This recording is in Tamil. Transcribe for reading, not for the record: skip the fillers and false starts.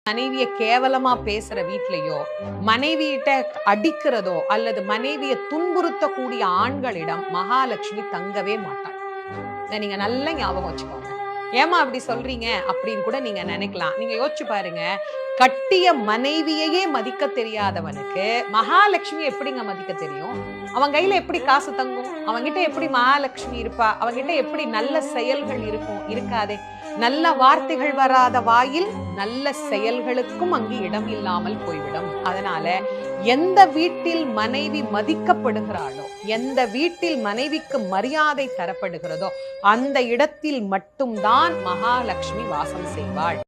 மனைவிய கேவலமா பேசுற வீட்லயோ, மனைவியிட்ட அடிக்கிறதோ அல்லது மனைவிய துன்புறுத்தக்கூடிய ஆண்களிடம் மகாலட்சுமி தங்கவே மாட்டாள். இத நீங்க நல்லா ஞாபகம் வச்சுக்கோங்க. ஏமா அப்படி சொல்றீங்க அப்படின்னு கூட நீங்க நினைக்கலாம். நீங்க யோசிச்சு பாருங்க, கட்டிய மனைவியையே மதிக்க தெரியாதவனுக்கு மகாலட்சுமி எப்படிங்க மதிக்க தெரியும்? அவன் கையில எப்படி காசு தங்கும்? அவன்கிட்ட எப்படி மகாலட்சுமி இருப்பா? அவன்கிட்ட எப்படி நல்ல செயல்கள் இருக்கும்? இருக்காதே. நல்ல வார்த்தைகள் வராத வாயில் நல்ல செயல்களுக்கும் அங்கு இடம் இல்லாமல் போய்விடும். அதனால எந்த வீட்டில் மனைவி மதிக்கப்படுகிறாளோ, எந்த வீட்டில் மனைவிக்கு மரியாதை தரப்படுகிறதோ அந்த இடத்தில் மட்டும்தான் மகாலட்சுமி வாசம் செய்வாள்.